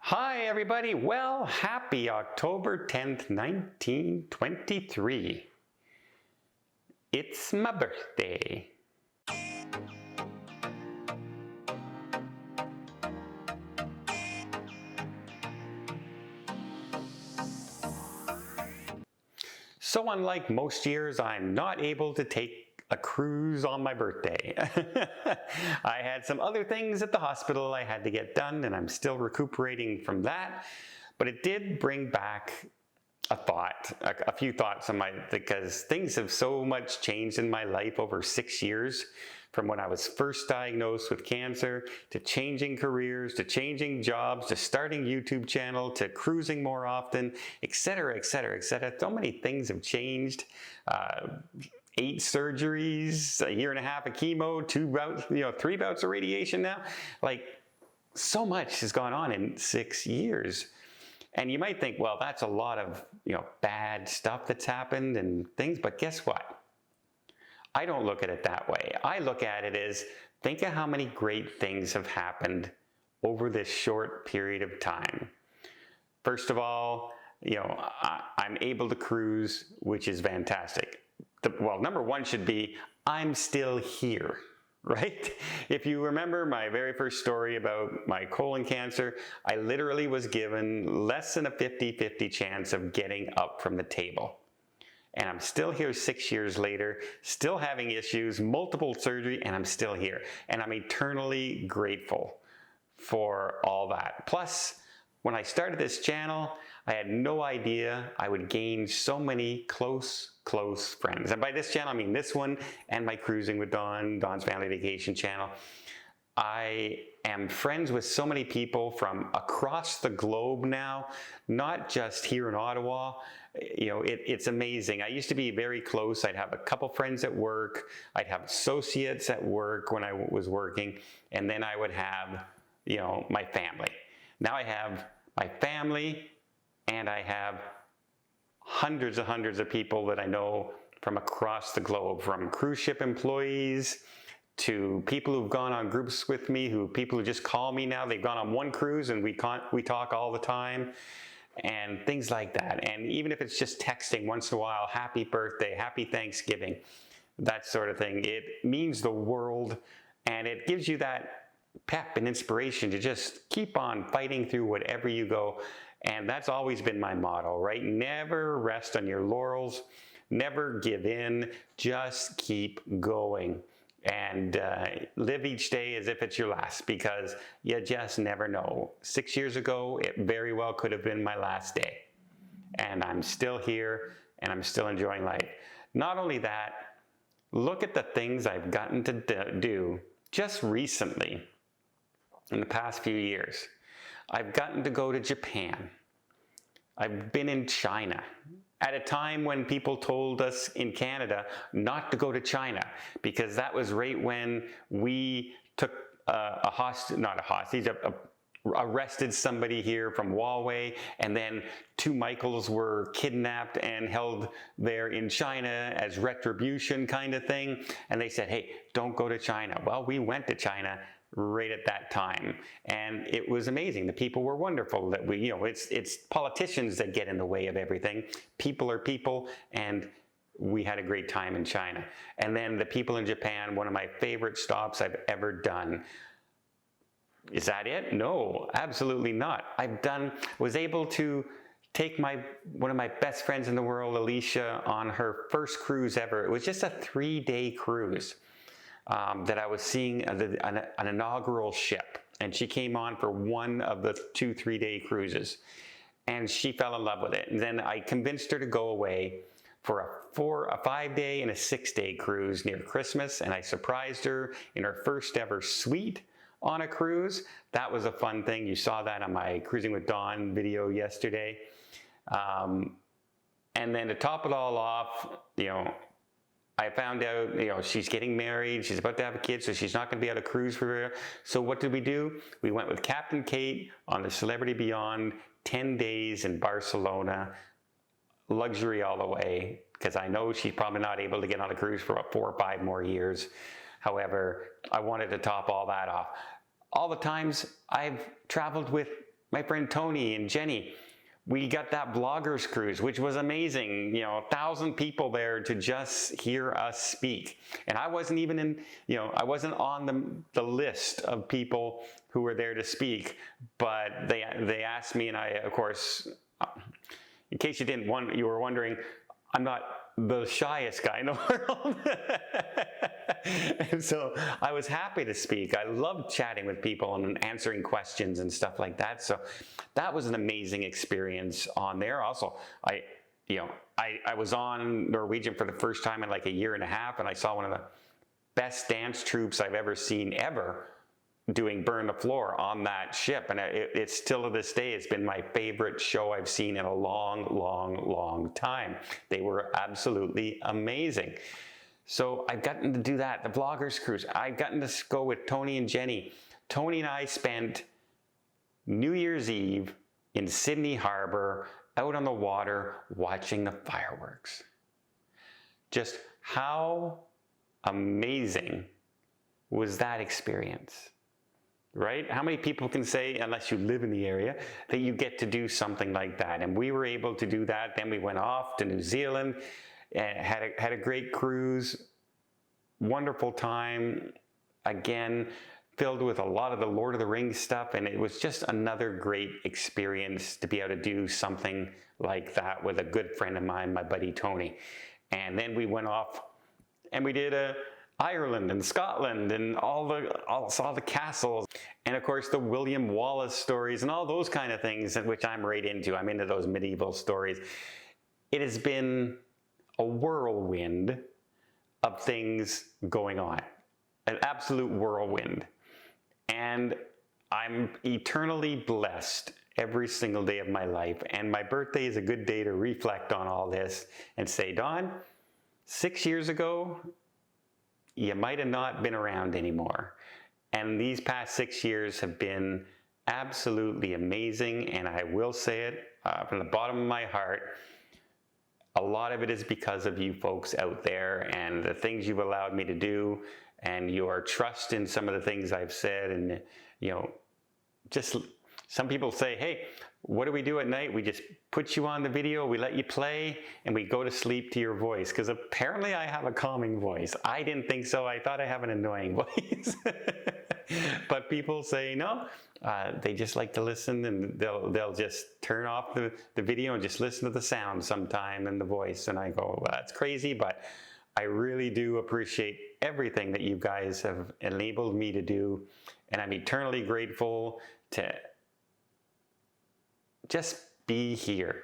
Hi everybody, well, happy October 10th, 1923. It's my birthday. So unlike most years, I'm not able to take a cruise on my birthday. I had some other things at the hospital I had to get done, and I'm still recuperating from that. But it did bring back a few thoughts on because things have so much changed in my life over 6 years, from when I was first diagnosed with cancer, to changing careers, to changing jobs, to starting YouTube channel, to cruising more often, etc., etc., etc. So many things have changed. 8 surgeries, a year and a half of chemo, 3 bouts of radiation now. Like, so much has gone on in 6 years. And you might think, well, that's a lot of, bad stuff that's happened and things, but guess what? I don't look at it that way. I look at it as, think of how many great things have happened over this short period of time. First of all, I'm able to cruise, which is fantastic. Well, number one should be, I'm still here. Right? If you remember my very first story about my colon cancer, I literally was given less than a 50-50 chance of getting up from the table. And I'm still here 6 years later, still having issues, multiple surgery, and I'm still here. And I'm eternally grateful for all that. Plus, when I started this channel, I had no idea I would gain so many close friends. And by this channel, I mean this one and my Cruising with Don, Don's Family Vacation channel. I am friends with so many people from across the globe now, not just here in Ottawa. It's amazing. I used to be very close. I'd have a couple friends at work. I'd have associates at work when I was working. And then I would have, my family. Now I have my family, and I have hundreds of people that I know from across the globe, from cruise ship employees to people who've gone on groups with me, people who just call me now. They've gone on one cruise and we talk all the time and things like that. And even if it's just texting once in a while, happy birthday, happy Thanksgiving, that sort of thing, it means the world, and it gives you that pep and inspiration to just keep on fighting through whatever you go. And that's always been my motto, right? Never rest on your laurels, never give in, just keep going. And live each day as if it's your last, because you just never know. 6 years ago, it very well could have been my last day. And I'm still here, and I'm still enjoying life. Not only that, look at the things I've gotten to do just recently in the past few years. I've gotten to go to Japan. I've been in China at a time when people told us in Canada not to go to China, because that was right when we took arrested somebody here from Huawei, and then 2 Michaels were kidnapped and held there in China as retribution kind of thing. And they said, hey, don't go to China. Well, we went to China right at that time, and it was amazing. The people were wonderful. That it's politicians that get in the way of everything. People are people, and we had a great time in China. And then the people in Japan, one of my favorite stops I've ever done. Is that it? No, absolutely not. Was able to take one of my best friends in the world, Alicia, on her first cruise ever. It was just a 3-day cruise. That I was seeing an inaugural ship, and she came on for one of the 2 3-day cruises, and she fell in love with it. And then I convinced her to go away for a 5-day and a 6-day cruise near Christmas, and I surprised her in her first ever suite on a cruise. That was a fun thing. You saw that on my Cruising with Dawn video yesterday. And then to top it all off, I found out, she's getting married, she's about to have a kid, so she's not going to be able to cruise for her. So what did we do? We went with Captain Kate on the Celebrity Beyond, 10 days in Barcelona, luxury all the way, because I know she's probably not able to get on a cruise for about 4 or 5 more years. However, I wanted to top all that off. All the times I've traveled with my friend Tony and Jenny, we got that bloggers cruise, which was amazing. 1,000 people there to just hear us speak. And I wasn't even I wasn't on the list of people who were there to speak, but they asked me, and I, of course, in case you were wondering, I'm not the shyest guy in the world. And so I was happy to speak. I loved chatting with people and answering questions and stuff like that. So that was an amazing experience on there. Also, I was on Norwegian for the first time in like a year and a half, and I saw one of the best dance troupes I've ever seen ever doing Burn the Floor on that ship. And it's still to this day, it's been my favorite show I've seen in a long, long, long time. They were absolutely amazing. So I've gotten to do that, the Vloggers Cruise. I've gotten to go with Tony and Jenny. Tony and I spent New Year's Eve in Sydney Harbor, out on the water, watching the fireworks. Just how amazing was that experience? Right? How many people can say, unless you live in the area, that you get to do something like that? And we were able to do that. Then we went off to New Zealand and had a great cruise. Wonderful time. Again, filled with a lot of the Lord of the Rings stuff. And it was just another great experience to be able to do something like that with a good friend of mine, my buddy Tony. And then we went off and we did Ireland and Scotland and saw the castles, and of course the William Wallace stories and all those kind of things, which I'm right into. I'm into those medieval stories. It has been a whirlwind of things going on, an absolute whirlwind. And I'm eternally blessed every single day of my life. And my birthday is a good day to reflect on all this and say, Don, 6 years ago, you might have not been around anymore. And these past 6 years have been absolutely amazing. And I will say it from the bottom of my heart, a lot of it is because of you folks out there and the things you've allowed me to do and your trust in some of the things I've said. And, just some people say, hey, what do we do at night? We just put you on the video, we let you play, and we go to sleep to your voice. Because apparently I have a calming voice. I didn't think so. I thought I have an annoying voice. But people say no. They just like to listen, and they'll just turn off the video and just listen to the sound sometime and the voice. And I go, well, that's crazy, but I really do appreciate everything that you guys have enabled me to do. And I'm eternally grateful to just be here.